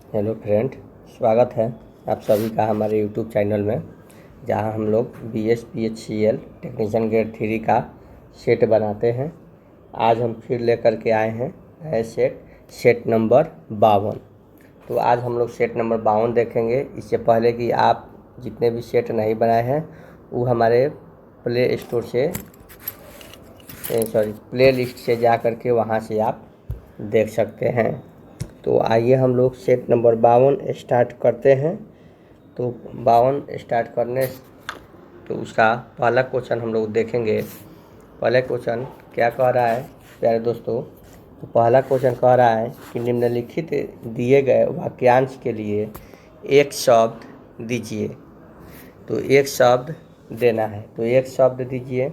Hello friend, स्वागत है आप सभी का हमारे यूट्यूब चैनल में, जहां हम लोग BSPHCL टेक्नीशियन ग्रेड 3 का सेट बनाते हैं। आज हम फिर लेकर के आए हैं नए सेट नंबर 52। तो आज हम लोग सेट नंबर 52 देखेंगे। इससे पहले कि आप जितने भी सेट नहीं बनाए हैं वो हमारे प्ले लिस्ट से जा कर के वहाँ से आप देख सकते हैं। तो आइए हम लोग सेट नंबर 52 स्टार्ट करते हैं। तो 52 स्टार्ट करने तो उसका पहला क्वेश्चन हम लोग देखेंगे। पहले क्वेश्चन क्या कह रहा है प्यारे दोस्तों? तो पहला क्वेश्चन कह रहा है कि निम्नलिखित दिए गए वाक्यांश के लिए एक शब्द दीजिए। तो एक शब्द देना है, तो एक शब्द दीजिए।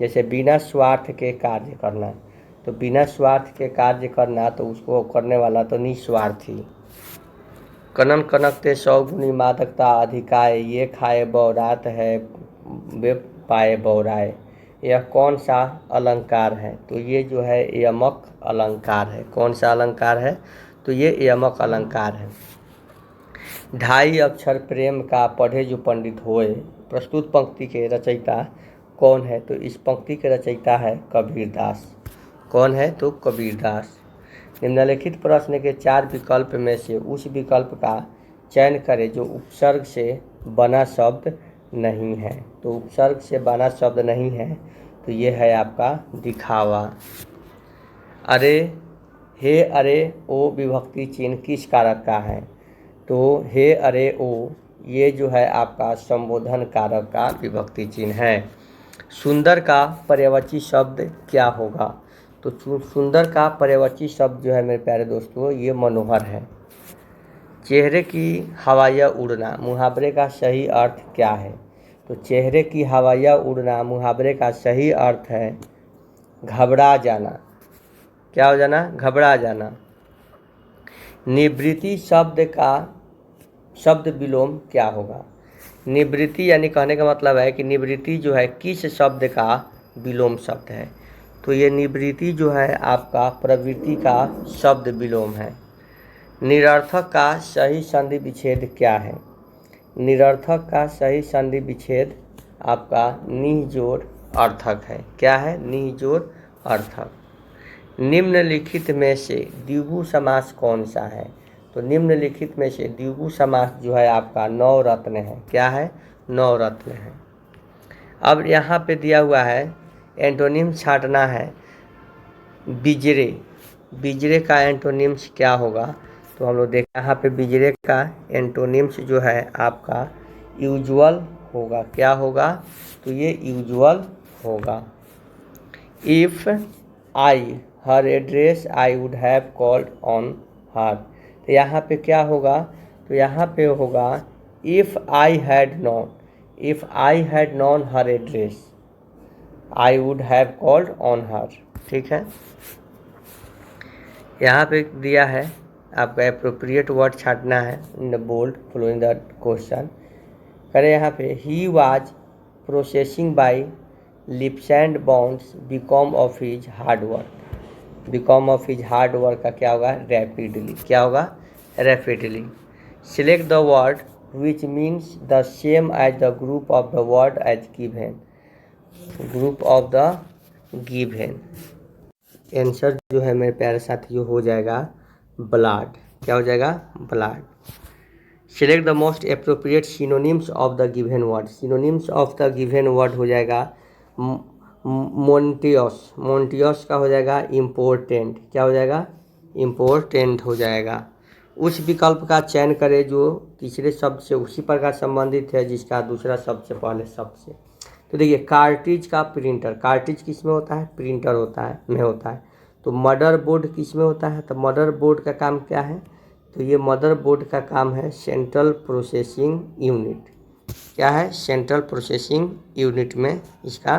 जैसे बिना स्वार्थ के कार्य करना, तो बिना स्वार्थ के कार्य करना, तो उसको करने वाला तो निस्वार्थी। कनन कनकते 100 गुनी मादकता अधिकाय, ये खाए बौरात है वे पाए बौराए। यह कौन सा अलंकार है? तो ये जो है यमक अलंकार है। कौन सा अलंकार है? तो ये यमक अलंकार है। ढाई अक्षर प्रेम का पढ़े जो पंडित होए। प्रस्तुत पंक्ति के रचयिता कौन है? तो इस पंक्ति के रचयिता है कबीरदास। कौन है? तो कबीरदास। निम्नलिखित प्रश्न के 4 विकल्प में से उस विकल्प का चयन करें जो उपसर्ग से बना शब्द नहीं है। तो उपसर्ग से बना शब्द नहीं है, तो ये है आपका दिखावा। अरे, हे, अरे, ओ विभक्ति चिन्ह किस कारक का है? तो हे, अरे, ओ ये जो है आपका संबोधन कारक का विभक्ति चिन्ह है। सुंदर का पर्यायवाची शब्द क्या होगा? तो सुंदर का पर्यायवाची शब्द जो है मेरे प्यारे दोस्तों, ये मनोहर है। चेहरे की हवाइयाँ उड़ना मुहावरे का सही अर्थ क्या है? तो चेहरे की हवाइयाँ उड़ना मुहावरे का सही अर्थ है घबरा जाना। क्या हो जाना? घबरा जाना। निवृत्ति शब्द का शब्द विलोम क्या होगा? निवृत्ति यानी कहने का मतलब है कि निवृत्ति जो है किस शब्द का विलोम शब्द है? तो ये निवृत्ति जो है आपका प्रवृत्ति का शब्द विलोम है। निरर्थक का सही संधि विच्छेद क्या है? निरर्थक का सही संधि विच्छेद आपका निजोड़ अर्थक है। क्या है? निजोड़ अर्थक। निम्नलिखित में से द्विगु समास कौन सा है? तो निम्नलिखित में से द्विगु समास जो है आपका नवरत्न है। क्या है? नवरत्न है। अब यहाँ पे दिया हुआ है एंटोनिम छांटना है। बिजरे, बिजरे का एंटोनिम्स क्या होगा? तो हम लोग देख यहाँ पे बिजरे का एंटोनिम्स जो है आपका यूजुअल होगा। क्या होगा? तो ये यूजुअल होगा। If I her address I would have called on her. तो यहाँ पे क्या होगा? तो यहाँ पे होगा if I had non her address I would have called on her. ठीक है। यहाँ पे दिया है आपका एप्रोप्रिएट वर्ड छांटना है in the bold following the question. करें यहाँ पे he was processing by leaps and bounds become of his hard work. Become of his hard work का क्या होगा? रैपिडली। क्या होगा? Rapidly. Select the word which means the same as the group of the word as given. Group of the given. Answer जो है मेरे प्यारे साथियों हो जाएगा ब्लड। क्या हो जाएगा? Blood. Select the most appropriate synonyms of the given word. Synonyms of the given word हो जाएगा मोन्टियस। मोन्टियस का हो जाएगा इम्पोर्टेंट। क्या हो जाएगा? इम्पोर्टेंट हो जाएगा। उस विकल्प का चयन करें जो तीसरे शब्द से उसी प्रकार संबंधित है जिसका दूसरा शब्द से पहले शब्द से। तो देखिए कार्ट्रिज का प्रिंटर, कार्ट्रिज किस में होता है? प्रिंटर होता है। तो मदर बोर्ड किस में होता है? तो मदर बोर्ड का काम क्या है? तो ये मदर बोर्ड का काम है सेंट्रल प्रोसेसिंग यूनिट। क्या है? सेंट्रल प्रोसेसिंग यूनिट में इसका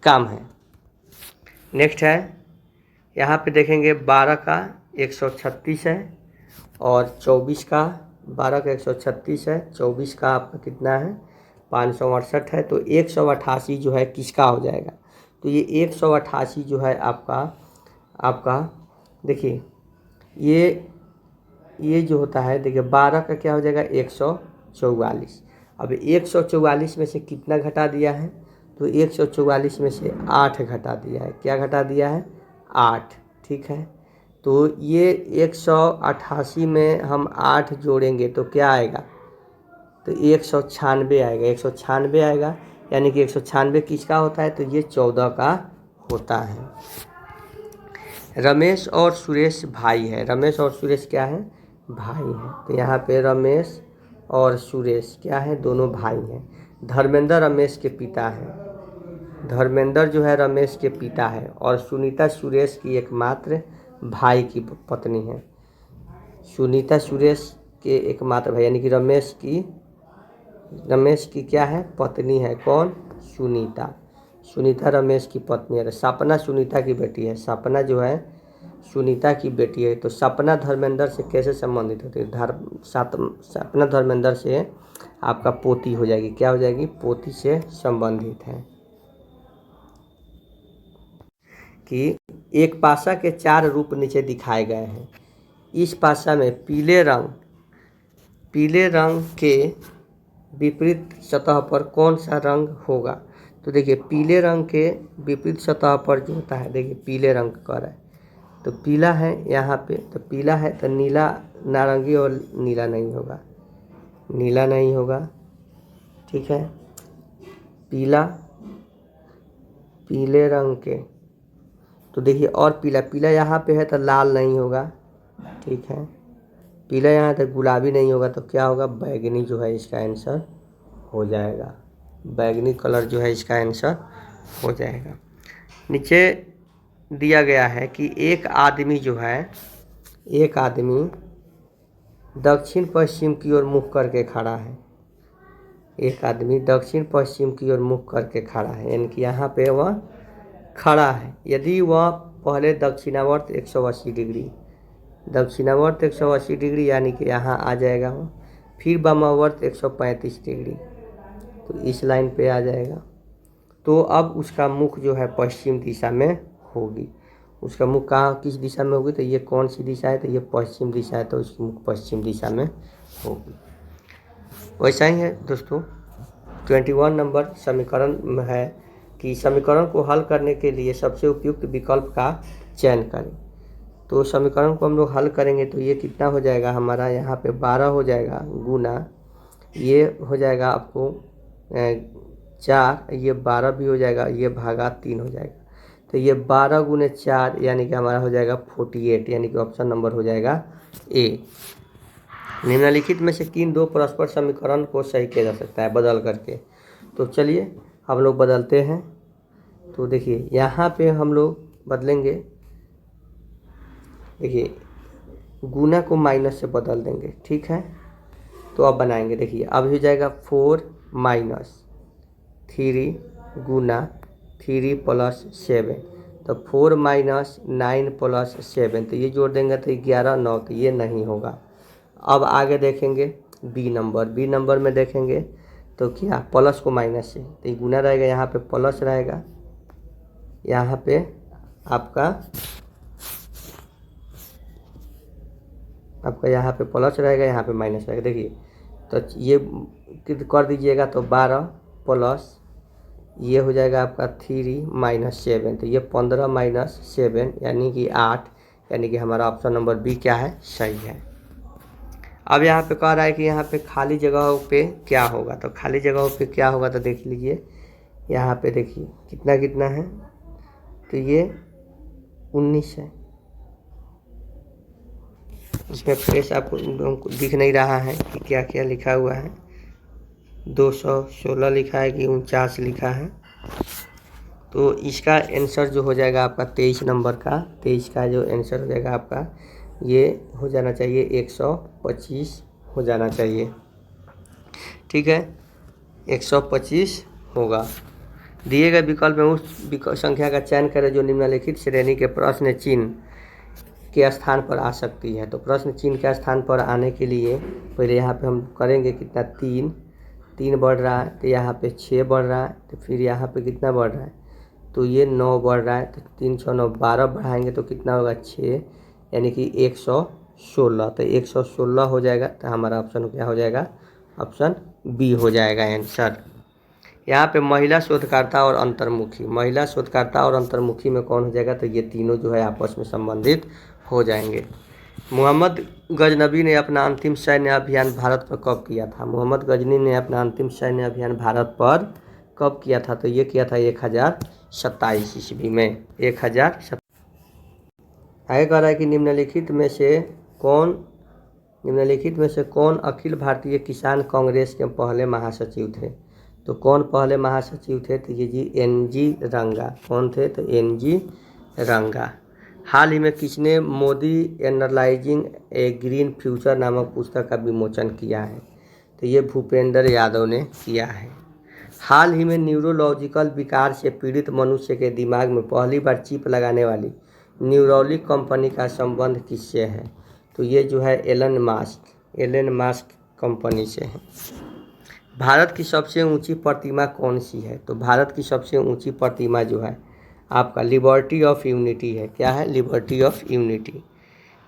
काम है। नेक्स्ट है यहाँ पे देखेंगे 12 का 136 है और 24 का 12 का 136 है, 24 का आपका कितना है? 568 है। तो 188 जो है किसका हो जाएगा? तो ये 188 जो है आपका देखिए ये जो होता है देखिए 12 का क्या हो जाएगा 144। अब 144 में से कितना घटा दिया है, तो 144 में से 8 घटा दिया है। क्या घटा दिया है 8, ठीक है। तो ये 188 में हम 8 जोड़ेंगे तो क्या आएगा, तो 196 आएगा, 196 आएगा। यानी कि 196 किसका होता है, तो ये 14 का होता है। रमेश और सुरेश भाई है, रमेश और सुरेश क्या है, भाई हैं। तो यहाँ पे रमेश और सुरेश क्या है, दोनों भाई हैं। धर्मेंद्र रमेश के पिता हैं, धर्मेंद्र जो है रमेश के पिता है, और सुनीता सुरेश की एकमात्र भाई की पत्नी है। सुनीता सुरेश के एकमात्र भाई, यानी कि रमेश की क्या है, पत्नी है। कौन, सुनीता। सुनीता रमेश की पत्नी है। सपना सुनीता की बेटी है, सपना जो है सुनीता की बेटी है। तो सपना धर्मेंद्र से कैसे संबंधित होती है, सपना धर्मेंद्र से आपका पोती हो जाएगी। क्या हो जाएगी, पोती से संबंधित है। कि एक पासा के 4 रूप नीचे दिखाए गए हैं। इस पासा में पीले रंग के विपरीत सतह पर कौन सा रंग होगा। तो देखिए पीले रंग के विपरीत सतह पर जो होता है, देखिए पीले रंग का है, तो पीला है यहाँ पे, तो पीला है तो नीला, नारंगी और नीला नहीं होगा, नीला नहीं होगा, ठीक है। पीले रंग के, तो देखिए और पीला यहाँ पे है तो लाल नहीं होगा, ठीक है। पीला यहाँ तो गुलाबी नहीं होगा, तो क्या होगा, बैगनी जो है इसका आंसर हो जाएगा। बैगनी कलर जो है इसका आंसर हो जाएगा। नीचे दिया गया है कि एक आदमी दक्षिण पश्चिम की ओर मुख करके खड़ा है। एक आदमी दक्षिण पश्चिम की ओर मुख करके खड़ा है, यानी कि यहाँ पे वह खड़ा है। यदि वह पहले दक्षिणावर्त 180 डिग्री, दक्षिणावर्त 180 डिग्री यानी कि यहाँ आ जाएगा वो, फिर वामावर्त 135 डिग्री, तो इस लाइन पे आ जाएगा। तो अब उसका मुख जो है पश्चिम दिशा में होगी। उसका मुख कहाँ, किस दिशा में होगी, तो ये कौन सी दिशा है, तो ये पश्चिम दिशा है, तो उसकी मुख पश्चिम दिशा में होगी। वैसा ही है दोस्तों 21 नंबर समीकरण में है कि समीकरण को हल करने के लिए सबसे उपयुक्त विकल्प का चयन करें। तो समीकरण को हम लोग हल करेंगे तो ये कितना हो जाएगा हमारा, यहाँ पे 12 हो जाएगा गुना, ये हो जाएगा आपको 4, ये 12 भी हो जाएगा, ये भागा 3 हो जाएगा। तो ये 12 गुने 4 यानी कि हमारा हो जाएगा 48, यानी कि ऑप्शन नंबर हो जाएगा ए। निम्नलिखित में से किन 2 परस्पर समीकरण को सही किया जा सकता है बदल करके। तो चलिए हम लोग बदलते हैं। तो देखिए यहाँ पे हम लोग बदलेंगे, देखिए गुना को माइनस से बदल देंगे, ठीक है। तो अब बनाएंगे, देखिए अब हो जाएगा 4 - 3 गुना 3 + 7, तो 4 - 9 + 7, तो ये जोड़ देंगे तो 11 9, तो ये नहीं होगा। अब आगे देखेंगे बी नंबर में देखेंगे तो क्या, प्लस को माइनस से, तो ये गुना रहेगा, यहाँ पे प्लस रहेगा, यहाँ पे आपका यहाँ पे प्लस रहेगा, यहाँ पे माइनस रहेगा। देखिए तो ये कर दीजिएगा तो 12 प्लस ये हो जाएगा आपका 3 - 7, तो ये 15 - 7 यानी कि 8, यानी कि हमारा ऑप्शन नंबर बी क्या है, सही है। अब यहाँ पे कह रहा है कि यहाँ पे खाली जगहों पे क्या होगा, तो खाली जगहों पे क्या होगा, तो देख लीजिए यहाँ पे देखिए कितना है, तो ये 19 है। इसमें फ्रेश आपको दिख नहीं रहा है कि क्या क्या लिखा हुआ है, 216 लिखा है कि 49 लिखा है। तो इसका आंसर जो हो जाएगा आपका 23 नंबर का, 23 का जो आंसर हो जाएगा आपका ये हो जाना चाहिए 125 हो जाना चाहिए, ठीक है, 125 होगा। दिए गए विकल्प में उस संख्या का चयन करें जो निम्नलिखित श्रेणी के प्रश्न चिन्ह के स्थान पर आ सकती है। तो प्रश्न चिन्ह के स्थान पर आने के लिए पहले यहाँ पे हम करेंगे कितना, 3 बढ़ रहा है, तो यहाँ पे 6 बढ़ रहा है, तो फिर यहाँ पे कितना बढ़ रहा है, तो ये 9 बढ़ रहा है, तो 3 × 6 = 9, 12 बढ़ाएंगे तो कितना होगा 6, यानी कि 116, तो 116 हो जाएगा। तो हमारा ऑप्शन क्या हो जाएगा? ऑप्शन बी हो जाएगा आंसर। यहाँ पे महिला शोधकर्ता और अंतर्मुखी, महिला शोधकर्ता और अंतर्मुखी में कौन हो जाएगा? तो ये तीनों जो है आपस में संबंधित हो जाएंगे। मोहम्मद गजनबी ने अपना अंतिम सैन्य अभियान भारत पर कब किया था? मोहम्मद गजनी ने अपना अंतिम सैन्य अभियान भारत पर कब किया था? तो ये किया था 1027 ईस्वी में, 1027। आगे कह रहा है कि निम्नलिखित में से कौन अखिल भारतीय किसान कांग्रेस के पहले महासचिव थे? तो कौन पहले महासचिव थे? तो ये जी NG रंगा। कौन थे? तो NG रंगा। हाल ही में किसने मोदी एनालाइजिंग ए ग्रीन फ्यूचर नामक पुस्तक का विमोचन किया है? तो ये भूपेंद्र यादव ने किया है। हाल ही में न्यूरोलॉजिकल विकार से पीड़ित मनुष्य के दिमाग में पहली बार चिप लगाने वाली न्यूरोलिक कंपनी का संबंध किससे है? तो ये जो है एलन मास्क कंपनी से है। भारत की सबसे ऊंची प्रतिमा कौन सी है? तो भारत की सबसे ऊंची प्रतिमा जो है आपका लिबर्टी ऑफ यूनिटी है। क्या है? Liberty of unity.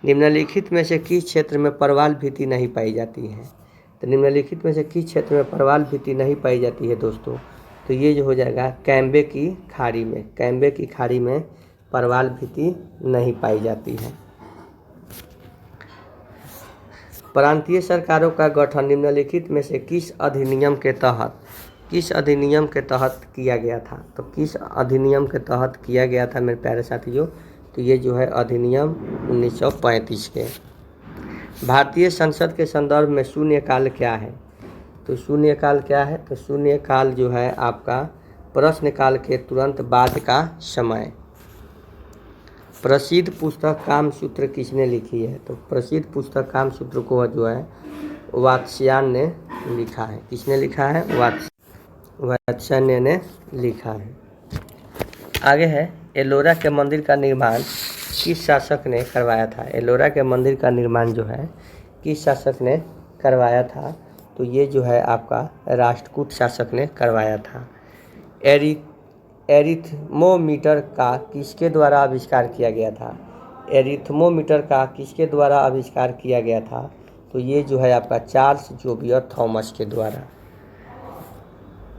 निम्नलिखित में से किस क्षेत्र में प्रवाल भित्ति नहीं पाई जाती है? तो निम्नलिखित में से किस क्षेत्र में प्रवाल भित्ति नहीं पाई जाती है दोस्तों? तो ये जो हो जाएगा कैम्बे की खाड़ी में। कैम्बे की खाड़ी में प्रवाल भित्ति नहीं पाई जाती है। प्रांतीय सरकारों का गठन निम्नलिखित में से किस अधिनियम के तहत किया गया था? तो किस अधिनियम के तहत किया गया था मेरे प्यारे साथियों? तो ये जो है अधिनियम 1935 के। भारतीय संसद के संदर्भ में शून्यकाल क्या है? तो शून्यकाल क्या है? तो शून्यकाल जो है आपका प्रश्नकाल के तुरंत बाद का समय। प्रसिद्ध पुस्तक कामसूत्र किसने लिखी है? तो प्रसिद्ध पुस्तक कामसूत्र को जो है वात्स्यायन ने लिखा है। किसने लिखा है? वात्स्यायन ने लिखा है। आगे है एलोरा के मंदिर का निर्माण किस शासक ने करवाया था? एलोरा के मंदिर का निर्माण जो है किस शासक ने करवाया था? तो ये जो है आपका राष्ट्रकूट शासक ने करवाया था। एरिथमोमीटर का किसके द्वारा आविष्कार किया गया था? एरिथमोमीटर का किसके द्वारा आविष्कार किया गया था? तो ये जो है आपका चार्ल्स जोबियर थॉमस के द्वारा।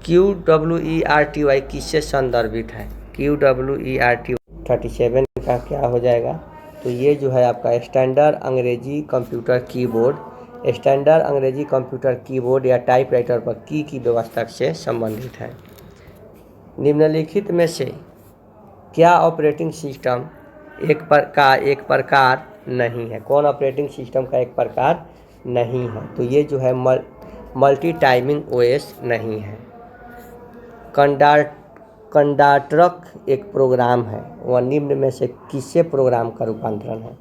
QWERTY किससे संदर्भित है? QWERTY 37 का क्या हो जाएगा? तो ये जो है आपका स्टैंडर्ड अंग्रेजी कंप्यूटर कीबोर्ड या टाइपराइटर पर की व्यवस्था से संबंधित है। निम्नलिखित में से क्या ऑपरेटिंग सिस्टम एक प्रकार नहीं है? कौन ऑपरेटिंग सिस्टम का एक प्रकार नहीं है? तो ये जो है मल्टी टाइमिंग OS नहीं है। कंडाक्टरक एक प्रोग्राम है, वह निम्न में से किससे प्रोग्राम का रूपांतरण है?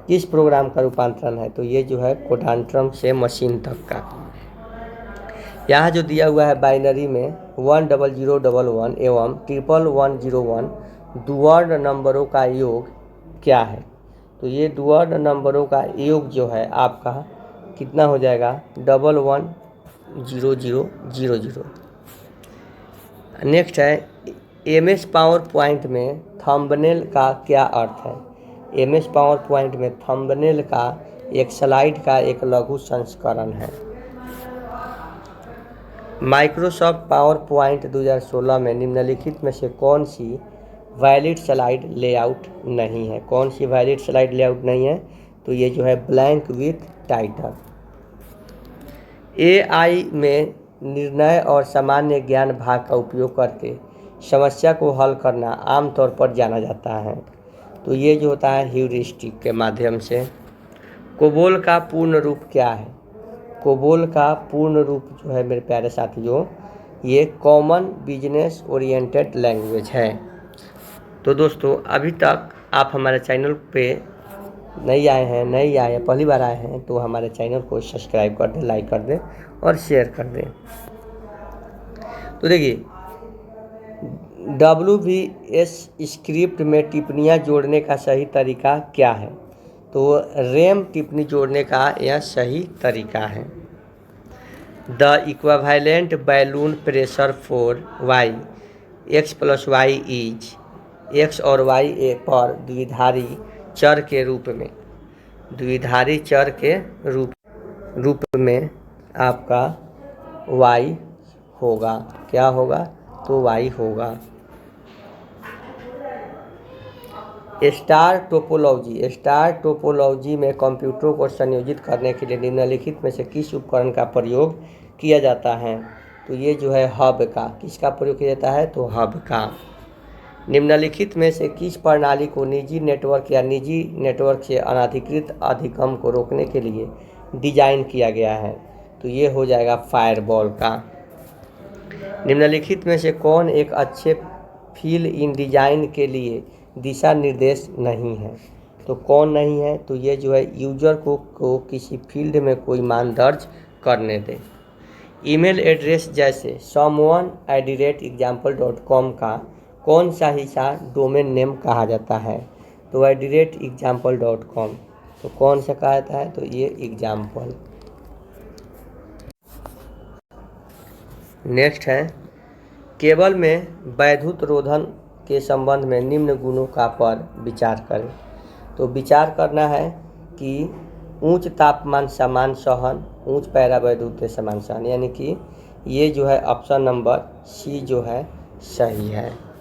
किस प्रोग्राम का रूपांतरण है? तो ये जो है कोडांट्रम से मशीन तक का। यहाँ जो दिया हुआ है बाइनरी में 10011 एवं 11101 द्विवर्ण नंबरों का योग क्या है? तो ये द्विवर्ण नंबरों का योग जो है आपका कितना हो जाएगा? 110000। नेक्स्ट है MS पावर पॉइंट में थंबनेल का क्या अर्थ है? MS पावर पॉइंट में थंबनेल का एक स्लाइड का एक लघु संस्करण है। माइक्रोसॉफ्ट पावर पॉइंट 2016 में निम्नलिखित में से कौन सी वैलिड स्लाइड लेआउट नहीं है? कौन सी वैलिड स्लाइड लेआउट नहीं है? तो ये जो है ब्लैंक विथ टाइटल। AI में निर्णय और सामान्य ज्ञान भाग का उपयोग करके समस्या को हल करना आमतौर पर जाना जाता है। तो ये जो होता है ह्यूरिस्टिक के माध्यम से। कोबोल का पूर्ण रूप क्या है? कोबोल का पूर्ण रूप जो है मेरे प्यारे साथियों ये कॉमन बिजनेस ओरिएंटेड लैंग्वेज है। तो दोस्तों अभी तक आप हमारे चैनल पे नहीं आए हैं, पहली बार आए हैं, तो हमारे चैनल को सब्सक्राइब कर दें, लाइक कर दें और शेयर कर दें। तो देखिए WVS स्क्रिप्ट में टिप्पणियाँ जोड़ने का सही तरीका क्या है? तो रैम टिप्पणी जोड़ने का यह सही तरीका है। The equivalent balloon pressure for y x + y is x और y पर द्विधारी चर के रूप में द्विधारी चर के रूप में आपका y होगा। क्या होगा? तो y होगा। स्टार टोपोलॉजी में कंप्यूटरों को संयोजित करने के लिए निम्नलिखित में से किस उपकरण का प्रयोग किया जाता है? तो ये जो है हब का, किसका प्रयोग किया जाता है? तो हब का। निम्नलिखित में से किस प्रणाली को निजी नेटवर्क या निजी नेटवर्क से अनधिकृत अधिगम को रोकने के लिए डिजाइन किया गया है? तो ये हो जाएगा फायरवॉल का। निम्नलिखित में से कौन एक अच्छे फिल इन डिजाइन के लिए दिशा निर्देश नहीं है? तो कौन नहीं है? तो ये जो है यूजर को किसी फील्ड में कोई मान दर्ज करने दे। ईमेल एड्रेस जैसे someone@example.com का कौन सा हिस्सा डोमेन नेम कहा जाता है? तो @example.com। तो कौन सा कहा जाता है? तो ये एग्जाम्पल। नेक्स्ट है, केबल में वैद्युत रोधन के संबंध में निम्न गुणों का पर विचार करें। तो विचार करना है कि उच्च तापमान समान सहन, उच्च पैरावैद्युत समान सहन, यानी कि ये जो है ऑप्शन नंबर सी जो है सही है।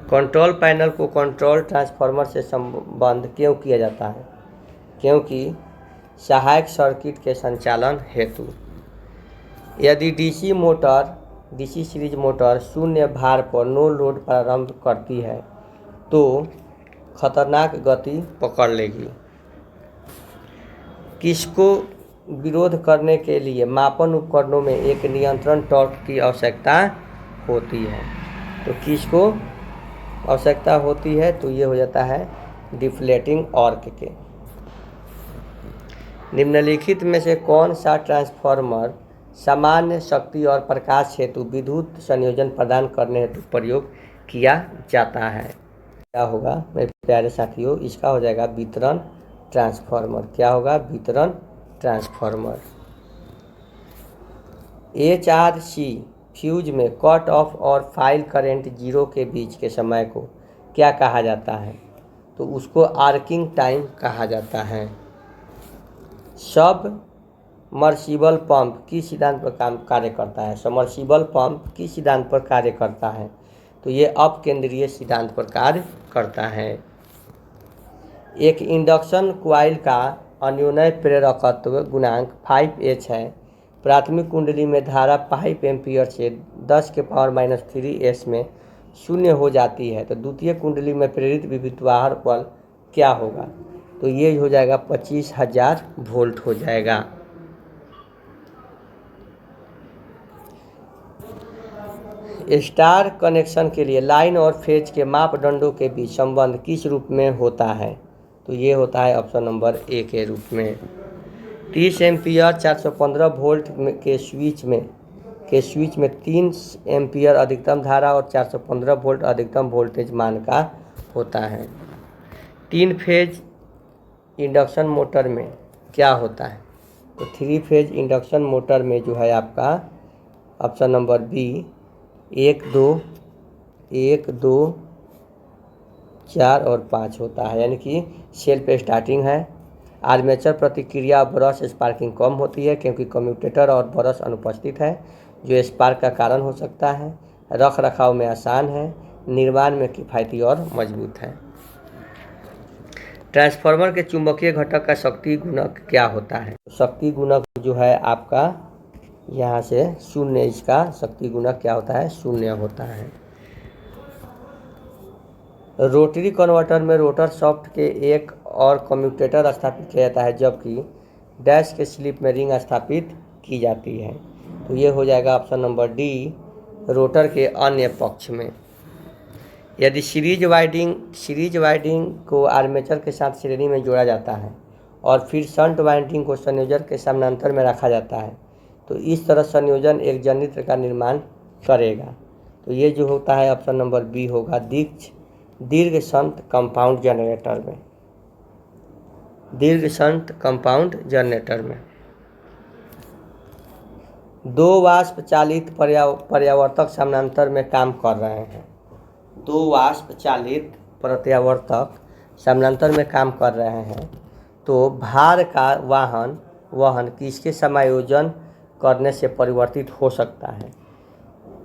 कंट्रोल पैनल को कंट्रोल ट्रांसफार्मर से संबंध क्यों किया जाता है? क्योंकि सहायक सर्किट के संचालन हेतु। यदि डीसी सीरीज मोटर शून्य भार पर नो लोड प्रारंभ करती है तो खतरनाक गति पकड़ लेगी। किसको विरोध करने के लिए मापन उपकरणों में एक नियंत्रण टॉर्क की आवश्यकता होती है? तो किसको आवश्यकता होती है? तो ये हो जाता है डिफ्लेटिंग आर्क के। निम्नलिखित में से कौन सा ट्रांसफार्मर सामान्य शक्ति और प्रकाश हेतु विद्युत संयोजन प्रदान करने हेतु प्रयोग किया जाता है? क्या होगा मेरे प्यारे साथियों? इसका हो जाएगा वितरण ट्रांसफार्मर। क्या होगा? वितरण ट्रांसफार्मर। HRC फ्यूज में कट ऑफ और फाइल करंट जीरो के बीच के समय को क्या कहा जाता है? तो उसको आर्किंग टाइम कहा जाता है। सबमर्सिबल पंप किस सिद्धांत पर कार्य करता है? सबमर्सिबल पंप किस सिद्धांत पर कार्य करता है? तो ये अपकेंद्रीय सिद्धांत पर कार्य करता है। एक इंडक्शन कॉइल का अन्योन्य प्रेरकत्व गुणांक 5H है। प्राथमिक कुंडली में धारा 5 एम्पियर से 10⁻³ में शून्य हो जाती है तो द्वितीय कुंडली में प्रेरित विद्युतवाहक बल क्या होगा? तो ये हो जाएगा 25,000 वोल्ट हो जाएगा। स्टार कनेक्शन के लिए लाइन और फेज के मापदंडों के बीच संबंध किस रूप में होता है? तो ये होता है ऑप्शन नंबर ए के रूप में। 30 एम्पियर 415 वोल्ट के स्विच में 3 एम्पियर अधिकतम धारा और 415 वोल्ट अधिकतम वोल्टेज मान का होता है। 3 फेज इंडक्शन मोटर में क्या होता है? तो 3 फेज इंडक्शन मोटर में जो है आपका ऑप्शन नंबर बी 1, 2, 4 और 5 होता है, यानी कि सेल्फ स्टार्टिंग है। आर्मेचर प्रतिक्रिया ब्रश स्पार्किंग कम होती है क्योंकि कम्यूटेटर और ब्रश अनुपस्थित है जो स्पार्क का कारण हो सकता है। रख रखाव में आसान है, निर्माण में किफ़ायती और मजबूत है। ट्रांसफार्मर के चुंबकीय घटक का शक्ति गुणक क्या होता है? शक्ति गुणक जो है आपका यहाँ से 0, इसका शक्ति गुणक क्या होता है? 0 होता है। रोटरी कन्वर्टर में रोटर शाफ्ट के एक और कम्यूटेटर स्थापित किया जाता है जबकि डैश के स्लिप में रिंग स्थापित की जाती है। तो ये हो जाएगा ऑप्शन नंबर डी रोटर के अन्य पक्ष में। यदि सीरीज वाइंडिंग को आर्मेचर के साथ श्रेणी में जोड़ा जाता है और फिर शंट वाइंडिंग को संयोजन के समानांतर में रखा जाता है तो इस तरह संयोजन एक जनित्र का निर्माण करेगा। तो ये जो होता है ऑप्शन नंबर बी होगा दीर्घ शंट कंपाउंड जनरेटर में। 2 वाष्प चालित पर्यावर्तक समानांतर में काम कर रहे हैं। 2 वाष्प चालित प्रत्यावर्तक समानांतर में काम कर रहे हैं तो भार का वहन किसके समायोजन करने से परिवर्तित हो सकता है?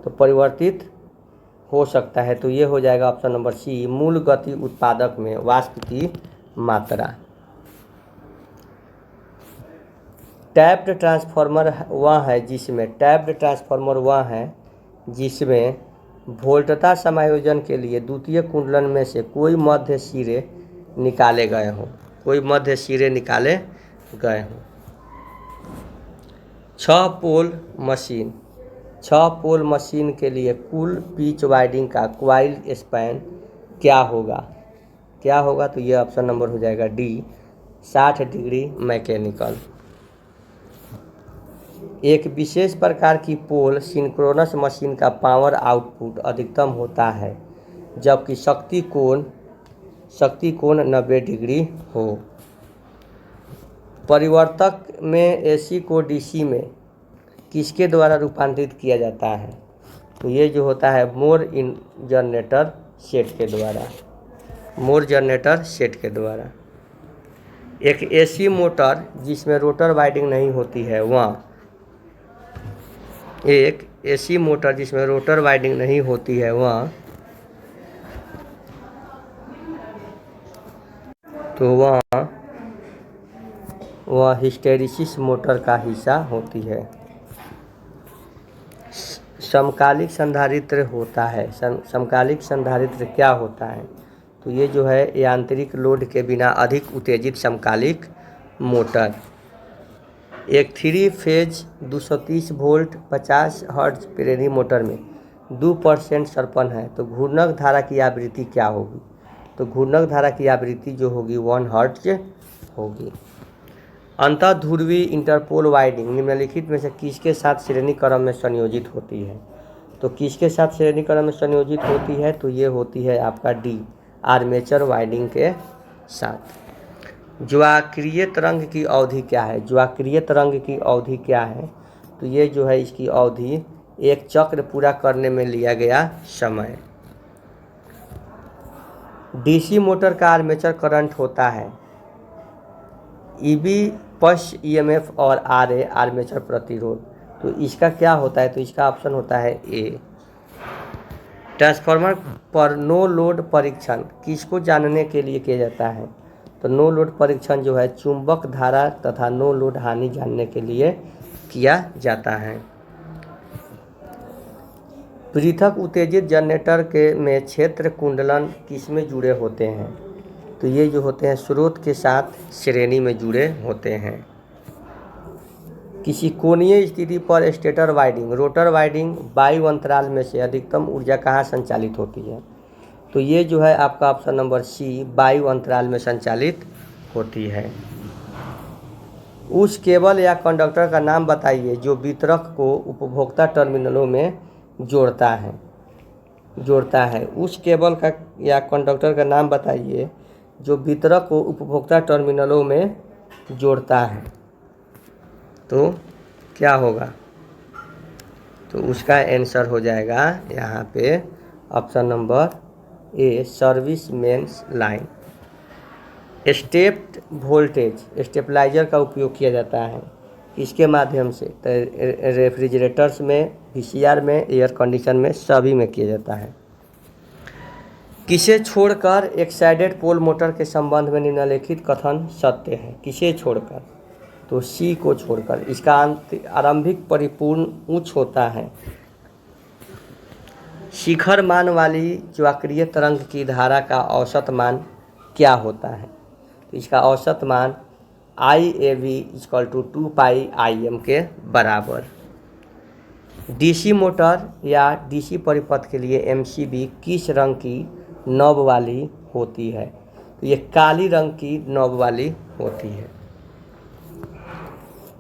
तो परिवर्तित हो सकता है, तो ये हो जाएगा ऑप्शन नंबर सी, मूल गति उत्पादक में वाष्प की मात्रा। टैप्ड ट्रांसफार्मर वह है जिसमें वोल्टता समायोजन के लिए द्वितीय कुंडलन में से कोई मध्य सिरे निकाले गए हों। 6 पोल मशीन के लिए कुल पिच वाइडिंग का क्वाइल स्पैन क्या होगा? तो ये ऑप्शन नंबर हो जाएगा डी, 60 डिग्री मैकेनिकल। एक विशेष प्रकार की पोल सिंक्रोनस मशीन का पावर आउटपुट अधिकतम होता है जबकि शक्ति कोण 90 डिग्री हो। परिवर्तक में एसी को डीसी में किसके द्वारा रूपांतरित किया जाता है? तो ये जो होता है मोर जनरेटर सेट के द्वारा। एक एसी मोटर जिसमें रोटर वाइंडिंग नहीं होती है वह हिस्टेरिसिस मोटर का हिस्सा होती है। समकालिक संधारित्र होता है। समकालिक संधारित्र क्या होता है? तो ये जो है यांत्रिक लोड के बिना अधिक उत्तेजित समकालिक मोटर। एक 3 फेज 230 वोल्ट 50 हर्ट्ज प्रेरण मोटर में 2% सरपन है तो घूर्णक धारा की आवृत्ति क्या होगी? तो घूर्णक धारा की आवृत्ति जो होगी 1 हर्ट्ज होगी। अंतः ध्रुवीय इंटरपोल वाइंडिंग निम्नलिखित में से किसके साथ श्रेणी क्रम में संयोजित होती है? तो किसके साथ श्रेणी क्रम में संयोजित होती है? तो ये होती है आपका डी, आर्मेचर वाइंडिंग के साथ। ज्वाक्रिय तरंग की अवधि क्या है? तो ये जो है इसकी अवधि एक चक्र पूरा करने में लिया गया समय। डीसी मोटर का आर्मेचर करंट होता है ईबी पश्च ईएमएफ और आरए आर्मेचर प्रतिरोध। तो इसका क्या होता है? तो इसका ऑप्शन होता है ए। ट्रांसफार्मर पर नो लोड परीक्षण किसको जानने के लिए किया जाता है? तो नो लोड परीक्षण जो है चुंबक धारा तथा नो लोड हानि जानने के लिए किया जाता है। पृथक उत्तेजित जनरेटर के में क्षेत्र कुंडलन किसमें जुड़े होते हैं? तो ये जो होते हैं स्रोत के साथ श्रेणी में जुड़े होते हैं। किसी कोणीय स्थिति पर स्टेटर वाइंडिंग रोटर वाइंडिंग वायु अंतराल में से अधिकतम ऊर्जा कहाँ संचालित होती है? तो ये जो है आपका ऑप्शन नंबर सी, वायु अंतराल में संचालित होती है। उस केबल या कंडक्टर का नाम बताइए जो वितरक को उपभोक्ता टर्मिनलों में जोड़ता है। उस केबल का या कंडक्टर का नाम बताइए जो वितरक को उपभोक्ता टर्मिनलों में जोड़ता है। तो क्या होगा? तो उसका आंसर हो जाएगा यहाँ पे option number A, service mains line. Stepped voltage stabiliser का उपयोग किया जाता है इसके माध्यम से? तो रेफ्रिजरेटर्स में, वीसीआर में, एयर कंडीशन में, सभी में किया जाता है। किसे छोड़कर एक्साइटेड पोल मोटर के संबंध में निम्नलिखित कथन सत्य है? किसे छोड़कर? तो सी को छोड़कर। इसका आरंभिक परिपूर्ण उच्च होता है। शिखर मान वाली ज्वाक्रिय तरंग की धारा का औसत मान क्या होता है? तो इसका औसत मान IAV = 2 पाई IM के बराबर। डीसी मोटर या डीसी परिपथ के लिए MCB किस रंग की नॉब वाली होती है? तो ये काली रंग की नॉब वाली होती है।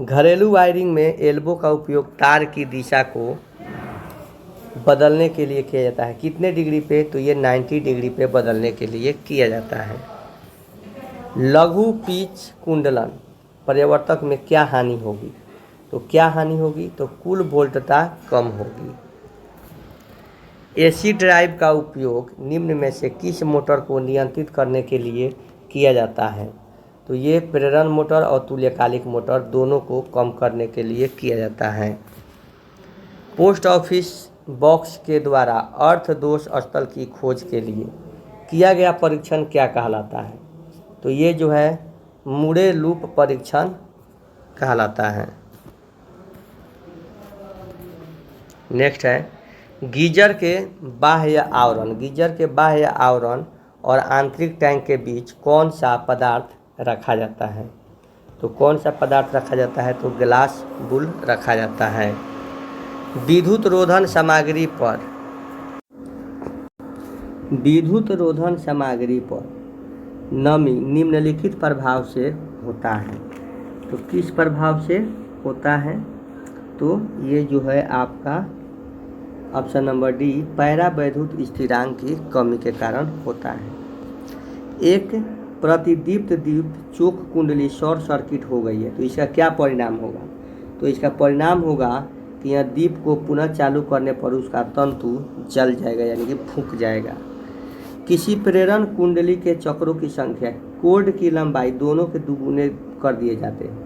घरेलू वायरिंग में एल्बो का उपयोग तार की दिशा को बदलने के लिए किया जाता है। कितने डिग्री पे? तो ये 90 डिग्री पे बदलने के लिए किया जाता है। लघु पिच कुंडलन परिवर्तक में क्या हानि होगी? तो क्या हानि होगी? तो कुल वोल्टता कम होगी। एसी ड्राइव का उपयोग निम्न में से किस मोटर को नियंत्रित करने के लिए किया जाता है? तो ये प्रेरण मोटर और तुल्यकालिक मोटर दोनों को कम करने के लिए किया जाता है। पोस्ट ऑफिस बॉक्स के द्वारा अर्थ दोष स्थल की खोज के लिए किया गया परीक्षण क्या कहलाता है? तो ये जो है मुड़े लूप परीक्षण कहलाता है। नेक्स्ट है गीजर के बाह्य आवरण और आंतरिक टैंक के बीच कौन सा पदार्थ रखा जाता है? तो कौन सा पदार्थ रखा जाता है? तो ग्लास बुल रखा जाता है। विद्युत रोधन सामग्री पर नमी निम्नलिखित प्रभाव से होता है। तो किस प्रभाव से होता है? तो ये जो है आपका ऑप्शन नंबर डी, पैरावैद्युत स्थिरांक की कमी के कारण होता है। एक प्रतिदीप्त दीप चोक कुंडली शॉर्ट सर्किट हो गई है, तो इसका क्या परिणाम होगा? तो इसका परिणाम होगा कि यह दीप को पुनः चालू करने पर उसका तंतु जल जाएगा, यानी कि फूंक जाएगा। किसी प्रेरण कुंडली के चक्रों की संख्या कोड की लंबाई दोनों के दुगुने कर दिए जाते हैं,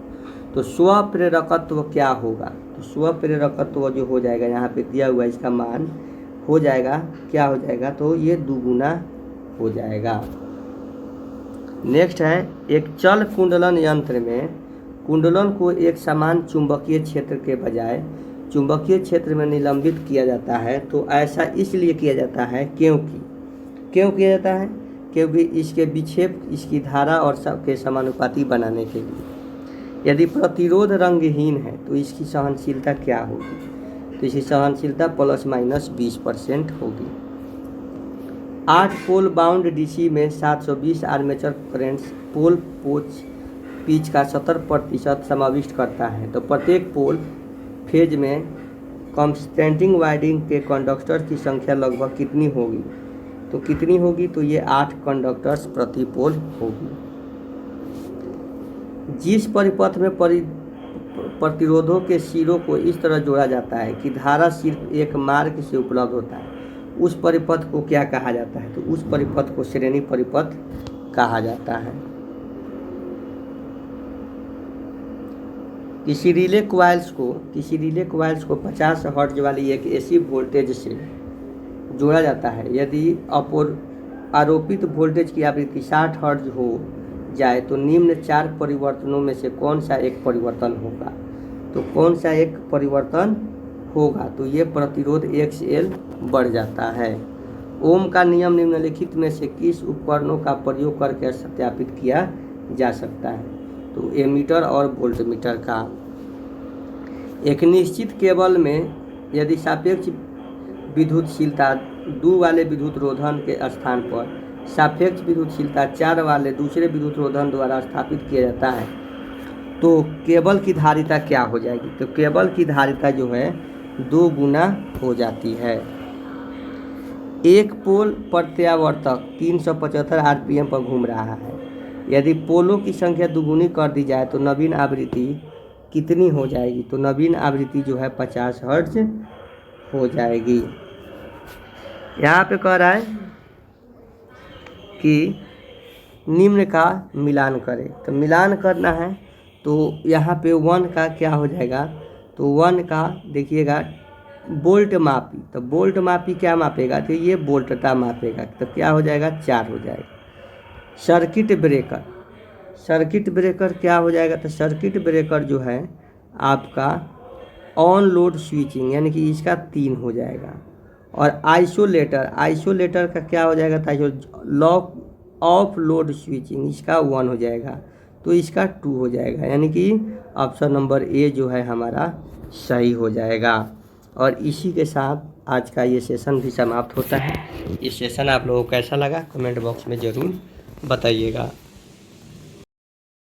तो स्वप्रेरकत्व क्या होगा? तो स्वप्रेरकत्व जो हो जाएगा, यहाँ पे दिया हुआ इसका मान हो जाएगा, क्या हो जाएगा? तो ये दुगुना हो जाएगा। नेक्स्ट है एक चल कुंडलन यंत्र में कुंडलन को एक समान चुंबकीय क्षेत्र के बजाय चुंबकीय क्षेत्र में निलंबित किया जाता है। तो ऐसा इसलिए किया जाता है क्यों किया जाता है? क्योंकि इसके विक्षेप इसकी धारा और के समानुपाती बनाने के लिए। यदि प्रतिरोध रंगहीन है तो इसकी सहनशीलता क्या होगी? तो इसकी सहनशीलता ±20% होगी। 8 पोल बाउंड डीसी में 720 आर्मेचर करेंट्स पोल पोच पिच का 70% समाविष्ट करता है। तो प्रत्येक पोल फेज में कंपनसेटिंग वाइंडिंग के कंडक्टर्स की संख्या लगभग कितनी होगी? तो कितनी होगी? तो ये 8 कंडक्टर्स प्रति पोल होगी। जिस परिपथ में प्रतिरोधों के सिरों को इस तरह जोड़ा जाता है कि धारा सिर्फ एक मार्ग से उपलब्ध होता है, उस परिपथ को क्या कहा जाता है? तो उस परिपथ को श्रेणी परिपथ कहा जाता है। किसी रिले कॉइल्स को 50 हर्ट्ज वाली एक एसी वोल्टेज से जोड़ा जाता है। यदि आरोपित वोल्टेज की आवृत्ति 60 हर्ट्ज हो जाए तो निम्न 4 परिवर्तनों में से कौन सा एक परिवर्तन होगा? तो कौन सा एक परिवर्तन होगा? तो ये प्रतिरोध XL बढ़ जाता है। ओम का नियम निम्नलिखित में से किस उपकरणों का प्रयोग करके सत्यापित किया जा सकता है? तो एमीटर और वोल्टमीटर का। एक निश्चित केबल में यदि सापेक्ष विद्युतशीलता 2 वाले विद्युत रोधन के स्थान पर सापेक्ष विद्युतशीलता 4 वाले दूसरे विद्युत रोधन द्वारा स्थापित किया जाता है, तो केबल की धारिता क्या हो जाएगी? तो केबल की धारिता जो है 2 गुना हो जाती है। एक पोल प्रत्यावर्तक 375 RPM पर घूम रहा है। यदि पोलों की संख्या दुगुनी कर दी जाए तो नवीन आवृत्ति कितनी हो जाएगी? तो नवीन आवृत्ति जो है 50 हर्ट्ज हो जाएगी। यहाँ पे कह रहा है कि निम्न का मिलान करें, तो मिलान करना है तो यहाँ पे 1 का क्या हो जाएगा? तो 1 का देखिएगा बोल्ट मापी, तो बोल्ट मापी क्या मापेगा? तो ये बोल्टता मापेगा, तो क्या हो जाएगा? 4 हो जाएगा। सर्किट ब्रेकर क्या हो जाएगा? तो सर्किट ब्रेकर जो है आपका ऑन लोड स्विचिंग, यानी कि इसका 3 हो जाएगा। और आइसोलेटर का क्या हो जाएगा? तो लॉक ऑफ लोड स्विचिंग, इसका 1 हो जाएगा, तो इसका 2 हो जाएगा, यानी कि ऑप्शन नंबर ए जो है हमारा सही हो जाएगा। और इसी के साथ आज का ये सेशन भी समाप्त होता है। ये सेशन आप लोगों को कैसा लगा कमेंट बॉक्स में ज़रूर बताइएगा।